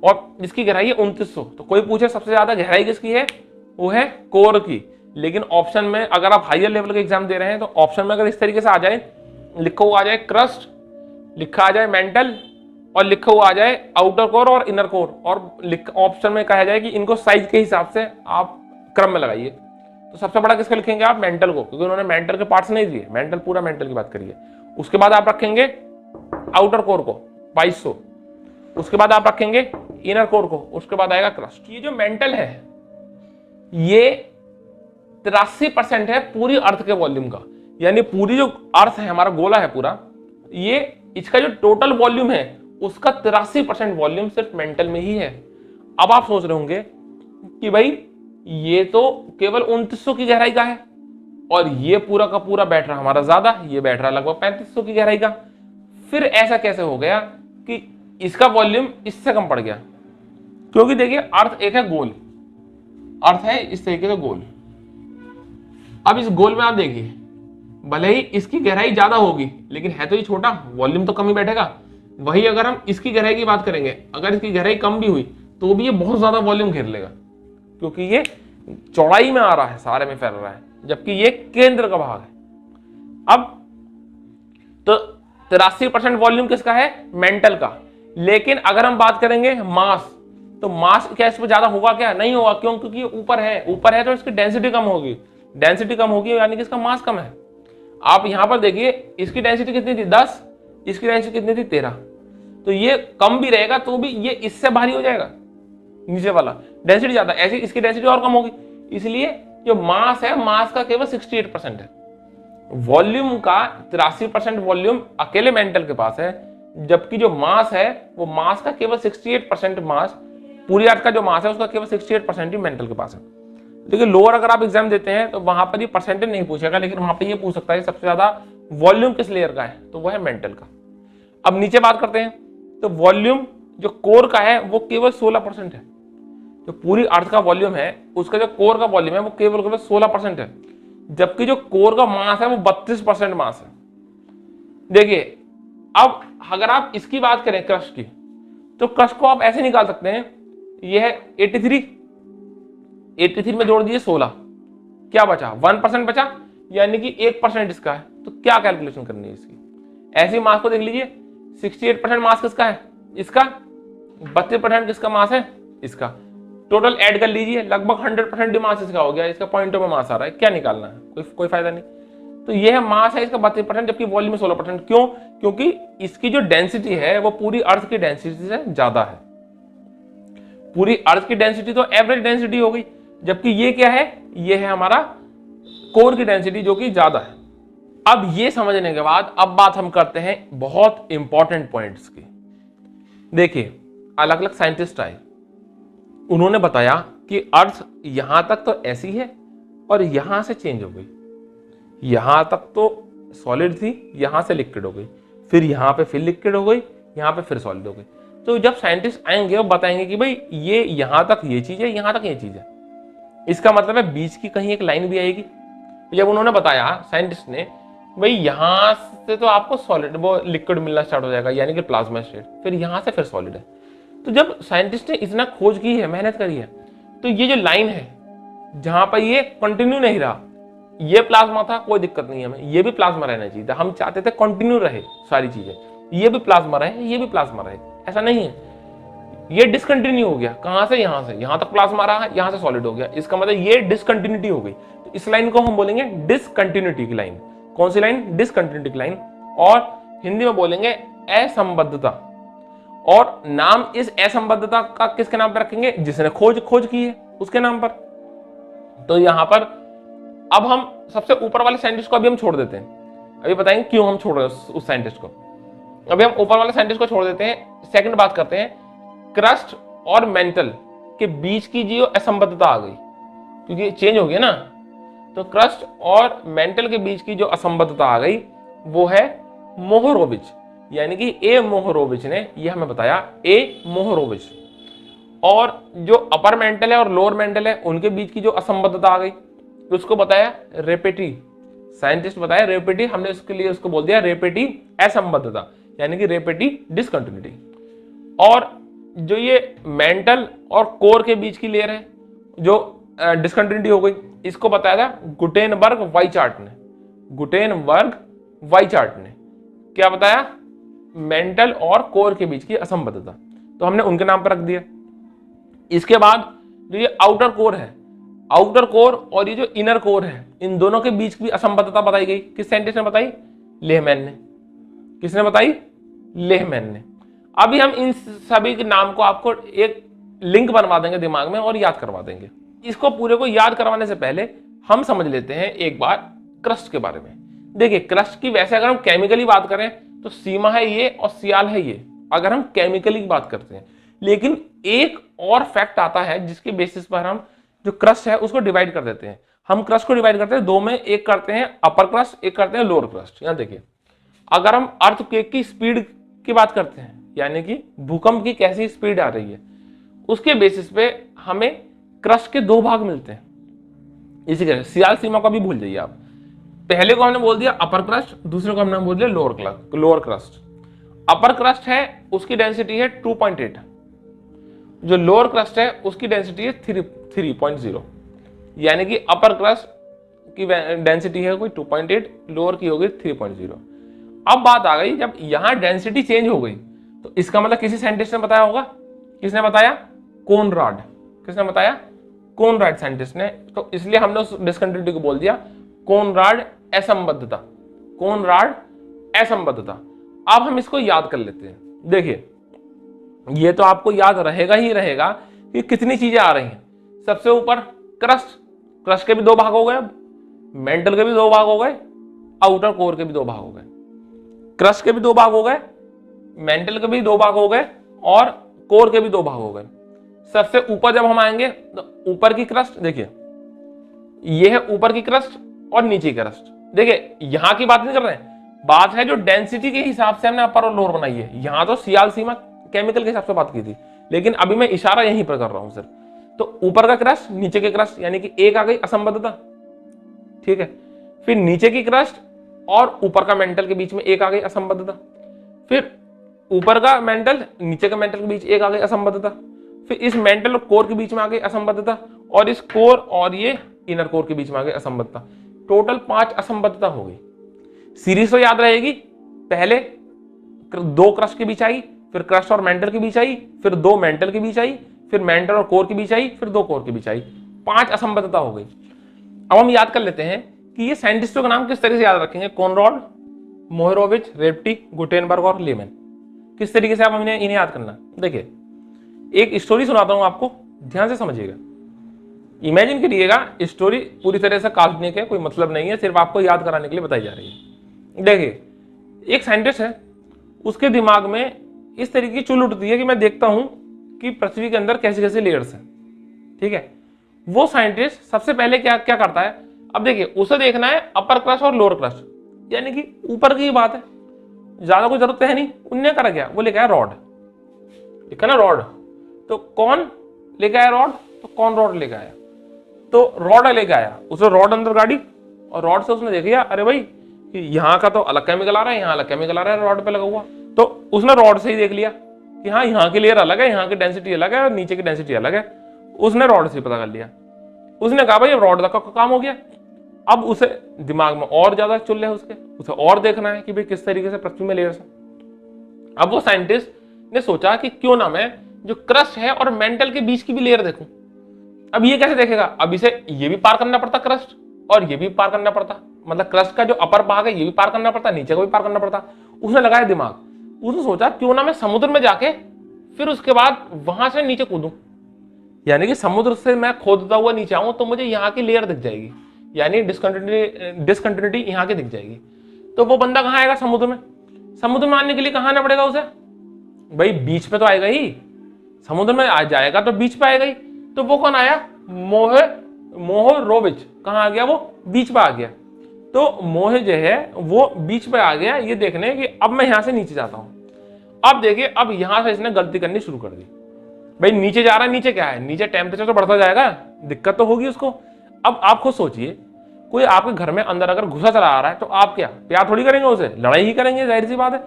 Speaker 1: और इसकी गहराई है 2900। तो कोई पूछे सबसे ज्यादा गहराई किसकी है, वो है कोर की। लेकिन ऑप्शन में अगर आप हायर लेवल के एग्जाम दे रहे हैं तो ऑप्शन में अगर इस तरीके से आ जाए, लिखा हुआ आ जाए क्रस्ट, लिखा आ जाए मेंटल, और लिखा हुआ आ जाए आउटर कोर और इनर कोर, और ऑप्शन में कहा जाए कि इनको साइज के हिसाब से आप क्रम में लगाइए, तो सबसे बड़ा किसका लिखेंगे आप, मेंटल को, क्योंकि उन्होंने मेंटल के पार्ट्स नहीं दिए, मेंटल पूरा मेंटल की बात करिए। उसके बाद आप रखेंगे आउटर कोर को 2200, उसके बाद आप रखेंगे इनर कोर को, उसके बाद आएगा क्रस्ट। ये जो मेंटल है ये 83% है पूरी अर्थ के वॉल्यूम का, यानी पूरी जो अर्थ है हमारा गोला है पूरा, ये इसका जो टोटल वॉल्यूम है उसका 83% वॉल्यूम सिर्फ मेंटल में ही है। अब आप सोच रहे होंगे कि भाई ये तो केवल 2900 की गहराई का है और ये पूरा का पूरा बैठ रहा हमारा ज्यादा, ये बैठ रहा लगभग 3500 की गहराई का, फिर ऐसा कैसे हो गया कि इसका वॉल्यूम इससे कम पड़ गया। क्योंकि देखिए अर्थ एक है गोल, अर्थ है इस तरीके से गोल। अब इस गोल में आप देखिए भले ही इसकी गहराई ज्यादा होगी लेकिन है तो ये छोटा, वॉल्यूम तो कम ही बैठेगा। वही अगर हम इसकी गहराई की बात करेंगे, अगर इसकी गहराई कम भी हुई तो भी ये बहुत ज्यादा वॉल्यूम घेर लेगा, क्योंकि ये चौड़ाई में आ रहा है, सारे में फैल रहा है, जबकि ये केंद्र का भाग है। अब तो 83% वॉल्यूम किसका है, मेंटल का। लेकिन अगर हम बात करेंगे मास, तो मास क्या इस पर ज्यादा होगा, क्या नहीं होगा, क्यों, क्योंकि ये ऊपर है, ऊपर है तो इसकी डेंसिटी कम होगी, डेंसिटी कम होगी यानी कि इसका मास कम है। आप यहां पर देखिए इसकी डेंसिटी कितनी थी 10, इसकी डेंसिटी कितनी थी 13, तो ये कम भी रहेगा तो भी ये इससे भारी हो जाएगा, नीचे वाला डेंसिटी ज्यादा, ऐसी इसकी डेंसिटी और कम होगी। इसलिए जो मास है मास का केवल 68% है, वॉल्यूम का 83% वॉल्यूम अकेले मेंटल के पास है, जबकि जो मास है वो मास का केवल 68% मास, पूरी अर्थ का जो मास है उसका केवल 68% ही मेंटल के पास है। देखिए लोअर अगर आप एग्जाम देते हैं तो वहां पर ये परसेंटेज नहीं पूछेगा, लेकिन वहां पर ये पूछ सकता है सबसे ज्यादा वॉल्यूम किस लेयर का है, तो वो है मेंटल का। अब नीचे बात करते हैं तो वॉल्यूम जो कोर का है वो केवल 16% है, जो पूरी अर्थ का वॉल्यूम है उसका जो कोर का वॉल्यूम है वो केवल 16% है, जबकि जो कोर का मास है वो 32% मास है। देखिए अब अगर आप इसकी बात करें क्रस्ट की, तो क्रस्ट को आप ऐसे निकाल सकते हैं, ये है 83 में जोड़ दिए 16, क्या बचा 1% बचा, यानी कि 1% इसका है। तो क्या कैलकुलेशन करनी है इसकी, ऐसी मास को देख लीजिए, 68% मास किसका है, इसका, 32% किसका मास है, इसका, टोटल ऐड कर लीजिए, लगभग 100% मास इसका हो गया, इसका पॉइंटों में मास आ रहा है, क्या निकालना है, कोई फायदा नहीं। तो ये है मास है इसका 32%, जबकि वॉल्यूम में 16%। क्यों, क्योंकि इसकी जो डेंसिटी है वो पूरी अर्थ की डेंसिटी से ज्यादा है। पूरी अर्थ की डेंसिटी तो एवरेज डेंसिटी हो गई, जबकि ये क्या है, ये है हमारा कोर की डेंसिटी जो कि ज्यादा है। अब ये समझने के बाद अब बात हम करते हैं बहुत इंपॉर्टेंट पॉइंट्स की। देखिए अलग अलग साइंटिस्ट आए, उन्होंने बताया कि अर्थ यहां तक तो ऐसी है और यहां से चेंज हो गई। यहां तक तो सॉलिड थी, यहां से लिक्विड हो गई, फिर यहां पे फिर लिक्विड हो गई, यहां पे फिर सॉलिड हो गई। तो जब साइंटिस्ट आएंगे वो बताएंगे कि भाई ये यहां तक ये चीज है, यहां तक ये चीज है, इसका मतलब है बीच की कहीं एक लाइन भी आएगी। जब उन्होंने बताया साइंटिस्ट ने भाई यहां से तो आपको सॉलिड वो लिक्विड मिलना स्टार्ट हो जाएगा, यानी कि प्लाज्मा स्टेट, फिर यहां से फिर सॉलिड है। तो जब साइंटिस्ट ने इतना खोज की है, मेहनत करी है, तो ये जो लाइन है जहां पर ये कंटिन्यू नहीं रहा, ये प्लाज्मा था, कोई दिक्कत नहीं है, हमें ये भी प्लाज्मा रहना चाहिए था, हम चाहते थे कंटिन्यू रहे सारी चीजें, ये भी प्लाज्मा रहे, ये भी प्लाज्मा रहे, ऐसा नहीं है, ये डिसकंटिन्यू हो गया। कहां से? यहां से, यहां तक प्लाज्मा रहा, यहां से सॉलिड हो गया, इसका मतलब ये डिसकंटिन्यूटी हो गई। तो इस लाइन को हम बोलेंगे डिसकंटिन्यूटी की लाइन। कौन सी लाइन? डिसकंटिन्यूटी की लाइन। और हिंदी में बोलेंगे असंबद्धता। और नाम इस असंबद्धता का किसके नाम पर रखेंगे? जिसने खोज की है उसके नाम पर। तो यहां पर अब हम सबसे ऊपर वाले साइंटिस्ट को अभी हम छोड़ देते हैं, अभी बताएंगे क्यों हम छोड़ रहे हैं उस साइंटिस्ट को। अभी हम ऊपर वाले साइंटिस्ट को छोड़ देते हैं, सेकंड बात करते हैं, क्रस्ट और मेंटल के बीच की जो असंबद्धता आ गई, क्योंकि चेंज हो गया ना, तो क्रस्ट और मेंटल के बीच की जो असंबद्धता आ गई वो है मोहरोविच, यानी कि ए मोहरोविच ने ये हमें बताया, ए मोहरोविच। और जो अपर मेंटल है और लोअर मेंटल है उनके बीच की जो असंबद्धता आ गई उसको बताया रेपेटी, साइंटिस्ट बताया रेपेटी, हमने उसके लिए उसको बोल दिया रेपेटी असंबद्धता, यानी कि रेपेटी डिसकंटिन्यूटी। और जो ये मेंटल और कोर के बीच की लेयर है जो डिसकंटिन्यूटी हो गई, इसको बताया था गुटेनबर्ग-वाइचार्ट ने। गुटेनबर्ग-वाइचार्ट ने क्या बताया? मेंटल और कोर के बीच की असंबद्धता, तो हमने उनके नाम पर रख दिया। इसके बाद जो ये आउटर कोर है, आउटर कोर और ये जो इनर कोर है, इन दोनों के बीच की असंबद्धता बताई गई। किस साइंटिस्ट ने बताई? लेहमैन ने। किसने बताई? लेहमैन ने। अभी हम इन सभी के नाम को आपको एक लिंक बनवा देंगे दिमाग में और याद करवा देंगे। इसको पूरे को याद करवाने से पहले हम समझ लेते हैं एक बार क्रस्ट के बारे में। देखिए क्रस्ट की वैसे अगर हम केमिकली बात करें तो सीमा है ये और सियाल है ये, अगर हम केमिकली की बात करते हैं। लेकिन एक और फैक्ट आता है जिसके बेसिस पर हम जो क्रस्ट है उसको डिवाइड कर देते हैं। हम क्रस्ट को डिवाइड करते हैं दो में, एक करते हैं अपर क्रस्ट, एक करते हैं लोअर क्रस्ट। यहां देखिए, अगर हम अर्थक्वेक की स्पीड की बात करते हैं, यानी कि भूकंप की कैसी स्पीड आ रही है, उसके बेसिस पे हमें क्रस्ट के दो भाग मिलते हैं। इसी तरह सियाल सीमा को भी भूल जाइए आप, पहले को हमने बोल दिया अपर क्रस्ट, दूसरे को हमने बोल दिया लोअर क्रस्ट। अपर क्रस्ट है उसकी डेंसिटी है 2.8, जो लोअर क्रस्ट है उसकी डेंसिटी है 3.0, यानी कि अपर क्रस्ट की डेंसिटी है कोई 2.8, लोअर की होगी 3.0। अब बात आ गई, जब यहां डेंसिटी चेंज हो गई तो इसका मतलब किसी साइंटिस्ट ने बताया होगा। किसने बताया? कोनराड। किसने बताया? कोनराड साइंटिस्ट ने। तो इसलिए हमने उस डिसकंटिन्यूटी को बोल दिया कोनराड असंबद्धता। कोनराड असंबद्धता। अब हम इसको याद कर लेते हैं। देखिए ये तो आपको याद रहेगा ही रहेगा कि कितनी चीजें आ रही हैं। सबसे ऊपर क्रस्ट, क्रस्ट के भी दो भाग हो गए, अब मेंटल के भी दो भाग हो गए, आउटर कोर के भी दो भाग हो गए। क्रस्ट के भी दो भाग हो गए, मेंटल के भी दो भाग हो गए और कोर के भी दो भाग हो गए। सबसे ऊपर जब हम आएंगे तो ऊपर की क्रस्ट, देखिए ये है ऊपर की क्रस्ट और नीचे की क्रस्ट। देखिए यहां की बात नहीं कर रहे हैं, बात है जो डेंसिटी के हिसाब से हमने अपर और लोअर बनाई है। यहां तो सियाल सीमा केमिकल के हिसाब से बात की थी, लेकिन अभी मैं इशारा यहीं पर कर रहा हूं सिर्फ। तो ऊपर का क्रस्ट, नीचे के क्रस्ट, यानी कि एक आ गई असंबद्धता, ठीक है। फिर नीचे की क्रस्ट और ऊपर का मेंटल के बीच में एक आ गई असंबद्धता। फिर ऊपर का मेंटल, नीचे का मेंटल के बीच एक आ गई असंबद्धता। फिर इस मेंटल और कोर के बीच में आ गई असंबद्धता, और इस कोर और ये इनर कोर के बीच में आ गई असंबद्धता। टोटल 5 असंबद्धता हो गई। सीरीज तो याद रहेगी, पहले दो क्रस्ट के बीच आई, फिर क्रस्ट और मेंटल के बीच आई, फिर दो मेंटल के बीच आई, फिर मेंटल और कोर के बीच आई, फिर दो कोर के बीच आई। 5 असंबद्धता हो गई। अब हम याद कर लेते हैं कि ये साइंटिस्टों का नाम किस तरीके से याद रखेंगे। कोनराड, मोहरोविच, रेप्टी, गुटेनबर्ग और लेमैन। किस तरीके से आप इन्हें याद करना। देखिए एक स्टोरी सुनाता हूं आपको, ध्यान से समझिएगा, इमेजिन करिएगा। स्टोरी पूरी तरह से काल्पनिक है, कोई मतलब नहीं है, सिर्फ आपको याद कराने के लिए बताई जा रही है। देखिए एक साइंटिस्ट है, उसके दिमाग में इस तरीके की चुल उठती है कि मैं देखता हूं कि पृथ्वी के अंदर कैसे कैसे लेयर्स हैं, ठीक है। वो साइंटिस्ट सबसे पहले क्या करता है, अब देखिए उसे देखना है अपर क्रस्ट और लोअर क्रस्ट, यानी कि ऊपर की बात है, ज्यादा कोई जरूरत है नहीं। उनने करा क्या, वो लेके आया रॉड, लिखा ना रॉड, तो कौन लेके आया रॉड, तो कौन रॉड लेके आया, तो रॉड लेके आया, उसने रॉड अंदर गाड़ी और रॉड से उसने देख लिया अरे भाई कि यहाँ का तो अलग केमिकल आ रहा है, यहाँ अलग केमिकल आ रहा है रॉड पे लगा हुआ, तो उसने रॉड से ही देख लिया कि हाँ यहाँ की लेयर अलग है, यहाँ की डेंसिटी अलग है और नीचे की डेंसिटी अलग है, उसने रॉड से पता कर लिया। उसने कहा भाई रॉड का काम हो गया। अब उसे दिमाग में और ज्यादा चुल है उसके, उसे और देखना है कि भाई किस तरीके से पृथ्वी में लेयर्स है। अब वो साइंटिस्ट ने सोचा कि क्यों ना मैं जो क्रस्ट है और मेंटल के बीच की भी लेयर देखूं। अब ये कैसे देखेगा, अब इसे ये भी पार करना पड़ता क्रस्ट और ये भी पार करना पड़ता, मतलब क्रस्ट का जो अपर भाग है ये भी पार करना पड़ता, नीचे को भी पार करना पड़ता। उसने लगाया दिमाग, उसने सोचा क्यों ना मैं समुद्र में जाके फिर उसके बाद वहां से नीचे कूदूं, यानी कि समुद्र से मैं खोदता हुआ नीचे आऊं तो मुझे यहाँ की लेयर दिख जाएगी, यानी डिसकंटिन्यूटी यहाँ की दिख जाएगी। तो वो बंदा कहाँ आएगा, समुद्र में। समुद्र में आने के लिए कहाँ आना पड़ेगा उसे, भाई बीच पे तो आएगा ही, समुद्र में आ जाएगा तो बीच पे आएगा ही। तो वो कौन आया, मोहरोविच, कहाँ आ गया, वो बीच पे आ गया। तो मोह जो है वो बीच पे आ गया, ये देखने कि अब मैं यहां से नीचे जाता हूं। अब देखिए अब यहां से इसने गलती करनी शुरू कर दी, भाई नीचे जा रहा है, नीचे क्या है, नीचे टेम्परेचर तो बढ़ता जाएगा, दिक्कत तो होगी उसको। अब आप खुद सोचिए, कोई आपके घर में अंदर अगर घुसा चला आ रहा है तो आप क्या प्यार थोड़ी करेंगे उसे, लड़ाई ही करेंगे, जाहिर सी बात है।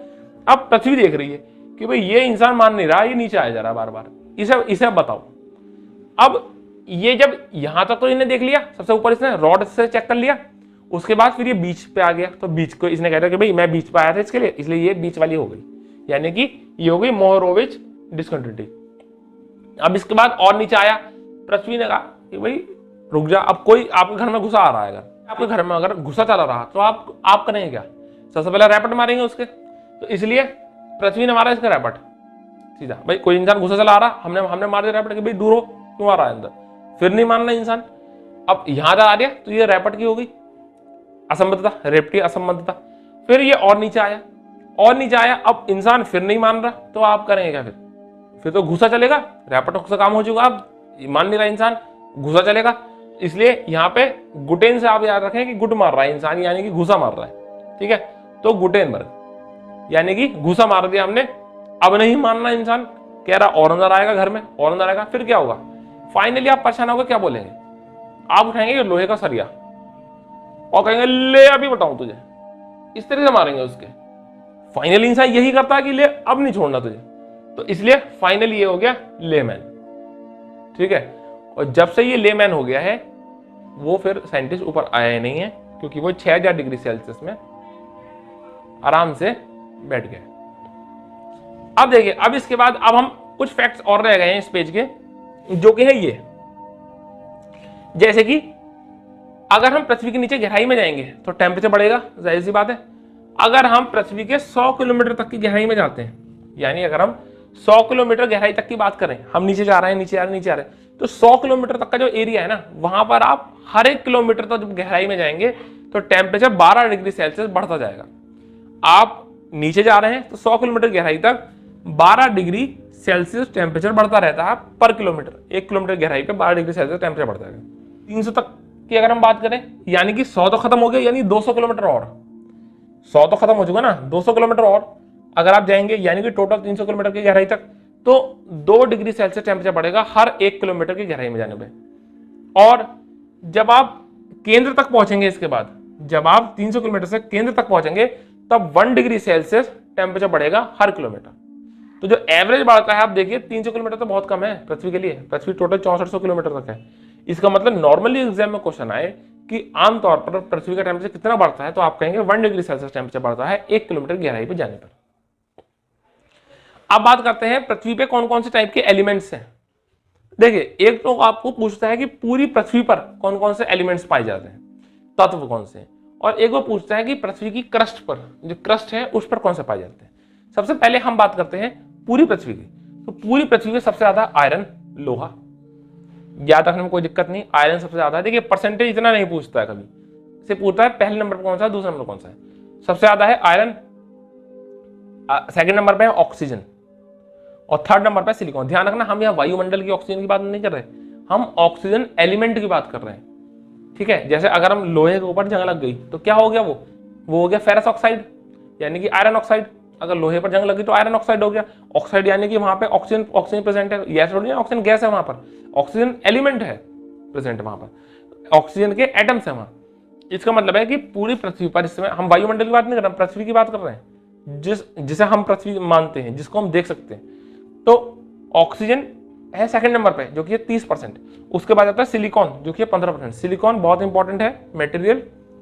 Speaker 1: अब पृथ्वी देख रही है कि भाई ये इंसान मान नहीं रहा, ये नीचे आया जा रहा बार बार, इसे अब बताओ। अब ये जब यहां तक तो इन्हें देख लिया, सबसे ऊपर इसने रॉड से चेक कर लिया, उसके बाद फिर ये बीच पे आ गया, तो बीच को इसने कह दिया कि भाई मैं बीच पे आया था इसके लिए, इसलिए ये बीच वाली हो गई, यानी कि ये हो गई मोहरोविच डिसकंटिन्यूटी। अब इसके बाद और नीचे आया, पृथ्वी ने कहा कि भाई रुक जा, अब कोई आपके घर में घुसा आ रहा है, अगर आपके घर में अगर घुसा चला रहा तो आप करेंगे क्या, सबसे पहले रैपट मारेंगे उसके। तो इसलिए पृथ्वी ने मारा इसका रैपट सीधा, भाई कोई इंसान घुसा चला आ रहा, हमने मार दिया रैपट कि भाई दूर हो, क्यों आ रहा है अंदर, फिर नहीं मानना इंसान। अब यहां आ रहा तो ये रैपट की हो गई असंबद्धता, रेपटी असंबद्धता। फिर ये और नीचे आया, और नीचे आया, अब इंसान फिर नहीं मान रहा, तो आप करेंगे क्या, फिर तो घुसा चलेगा, रैपट से काम हो चुका, अब मान नहीं रहा इंसान, घुसा चलेगा। इसलिए यहाँ पे गुटेन से आप याद रखें कि गुट मार रहा है इंसान, यानी कि घुसा मार रहा है, ठीक है। तो गुटेनबर्ग, यानी कि घुसा मार दिया हमने, अब नहीं मानना इंसान, कह रहा और अंदर आएगा घर में, और अंदर आएगा, फिर क्या होगा, फाइनली आप परेशान होकर क्या बोलेंगे, आप उठाएंगे लोहे का सरिया और कहेंगे ले अभी बताऊं तुझे, इस तरीके से मारेंगे उसके। फाइनली इंसान यही करता है कि ले अब नहीं छोड़ना तुझे, तो इसलिए फाइनली ये हो गया लेमैन, ठीक है। और जब से ये लेमैन हो गया है वो फिर साइंटिस्ट ऊपर आया ही नहीं है, क्योंकि वो 6000 डिग्री सेल्सियस में आराम से बैठ गए। अब देखिए, अब इसके बाद अब हम कुछ फैक्ट्स और रह गए हैं इस पेज के, जो कि है ये, जैसे कि अगर हम पृथ्वी के नीचे गहराई में जाएंगे तो टेम्परेचर बढ़ेगा, जाहिर सी बात है। अगर हम पृथ्वी के 100 किलोमीटर तक की गहराई में जाते हैं, यानी अगर हम 100 किलोमीटर गहराई तक की बात करें, हम नीचे जा रहे हैं, नीचे आ रहे हैं, नीचे आ रहे हैं, तो 100 किलोमीटर तक का जो एरिया है ना, वहां पर आप हर एक किलोमीटर तक जब गहराई में जाएंगे तो टेम्परेचर 12 डिग्री सेल्सियस बढ़ता जाएगा। आप नीचे जा रहे हैं तो 100 किलोमीटर गहराई तक 12 डिग्री सेल्सियस टेम्परेचर बढ़ता रहता है पर किलोमीटर, 1 किलोमीटर गहराई पे 12 डिग्री सेल्सियस टेम्परेचर बढ़ता है। 300 तक की अगर हम बात करें, यानी कि 100 तो खत्म हो गया, यानी 200 किलोमीटर और, 100 तो खत्म हो चुका ना, 200 किलोमीटर और अगर आप जाएंगे, यानी कि टोटल 300 किलोमीटर की गहराई तक, तो 2 डिग्री सेल्सियस टेम्परेचर बढ़ेगा हर 1 किलोमीटर की गहराई में जाने पे। और जब आप केंद्र तक पहुंचेंगे, इसके बाद जब आप 300 किलोमीटर से केंद्र तक पहुंचेंगे तब 1 डिग्री सेल्सियस टेम्परेचर बढ़ेगा हर किलोमीटर। तो जो एवरेज बढ़ता है, आप देखिए 300 किलोमीटर तो बहुत कम है पृथ्वी के लिए, पृथ्वी टोटल 6400 किलोमीटर तक है। इसका मतलब नॉर्मली एग्जाम में क्वेश्चन आए कि आमतौर पर पृथ्वी का टेम्परेचर कितना बढ़ता है, तो आप कहेंगे 1 डिग्री सेल्सियस टेम्परेचर बढ़ता है 1 किलोमीटर गहराई पे जाने पर। अब बात करते हैं पृथ्वी पे कौन कौन से टाइप के एलिमेंट्स हैं। देखिए, एक तो आपको पूछता है कि पूरी पृथ्वी पर कौन कौन से एलिमेंट्स पाए जाते हैं, तत्व कौन से, और एक वो पूछता है कि पृथ्वी की क्रस्ट पर, जो क्रस्ट है उस पर कौन से पाए जाते हैं। सबसे पहले हम बात करते हैं पूरी पृथ्वी की। तो पूरी पृथ्वी में सबसे ज्यादा आयरन, लोहा, याद रखने में कोई दिक्कत नहीं, आयरन सबसे ज्यादा है। देखिए थर्ड इतना नहीं पूछता है, कभी से पूछता है पहले नंबर पर कौन सा है, दूसरा नंबर कौन सा है। सबसे ज्यादा है आयरन, सेकंड नंबर पे है ऑक्सीजन, और थर्ड नंबर पे सिलिकॉन। ध्यान रखना, हम यहाँ वायुमंडल की ऑक्सीजन की बात नहीं कर रहे, हम ऑक्सीजन एलिमेंट की बात कर रहे हैं, ठीक है, जैसे अगर हम लोहे के ऊपर जंग लग गई तो क्या हो गया, वो हो गया फेरस ऑक्साइड यानी कि आयरन ऑक्साइड। अगर लोहे पर जंग लगी तो आयरन ऑक्साइड हो गया। ऑक्साइड यानी कि वहां पे ऑक्सीजन प्रेजेंट है, गैस थोड़ी ना, ऑक्सीजन गैस है, वहां पर ऑक्सीजन एलिमेंट है प्रेजेंट, वहां पर ऑक्सीजन के एटम्स है वहां। इसका मतलब है कि पूरी पृथ्वी पर, इसमें हम वायुमंडल की बात नहीं कर रहे, पृथ्वी की बात कर रहे हैं, जिसे हम पृथ्वी मानते हैं, जिसको हम देख सकते हैं। तो ऑक्सीजन है सेकंड नंबर पे जो कि है 30%। उसके बाद आता है सिलिकॉन जो कि है 15%। सिलिकॉन बहुत इंपॉर्टेंट है मटेरियल,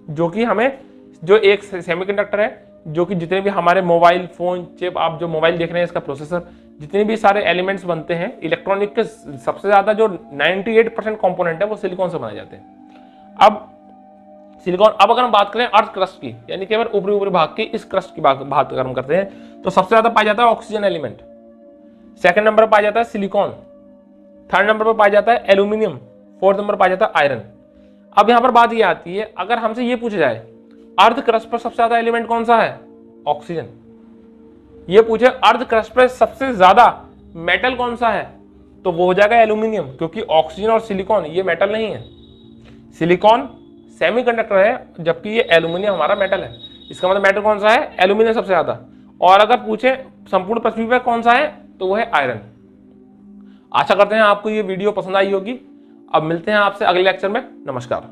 Speaker 1: जो कि हमें, जो एक सेमीकंडक्टर है, जो कि जितने भी हमारे मोबाइल फोन चिप, आप जो मोबाइल देख रहे हैं इसका प्रोसेसर, जितने भी सारे एलिमेंट्स बनते हैं इलेक्ट्रॉनिक के, सबसे ज्यादा जो 98% कंपोनेंट है वो सिलिकॉन से बनाए जाते हैं। अब सिलिकॉन, अब अगर हम बात करें अर्थ क्रस्ट की, यानी केवल ऊपरी ऊपरी भाग की, इस क्रस्ट की बात अगर हम करते हैं तो सबसे ज्यादा पाया जाता है ऑक्सीजन एलिमेंट, सेकंड नंबर पर पाया जाता है सिलिकॉन, थर्ड नंबर पर पाया जाता है एल्यूमिनियम, फोर्थ नंबर पाया जाता है आयरन। अब यहां पर बात ये आती है, अगर हमसे ये पूछा जाए अर्थ क्रस्ट पर सबसे ज्यादा एलिमेंट कौन सा है, ऑक्सीजन। ये पूछे अर्थ क्रस्ट पर सबसे ज्यादा मेटल कौन सा है, तो वो हो जाएगा एल्यूमिनियम, क्योंकि ऑक्सीजन और सिलिकॉन ये मेटल नहीं है। सिलिकॉन सेमीकंडक्टर है जबकि ये एल्यूमिनियम हमारा मेटल है। इसका मतलब मेटल कौन सा है, एल्यूमिनियम सबसे ज्यादा। और अगर पूछे संपूर्ण पृथ्वी पर कौन सा है तो वो है आयरन। आशा करते हैं आपको ये वीडियो पसंद आई होगी। अब मिलते हैं आपसे अगले लेक्चर में। नमस्कार।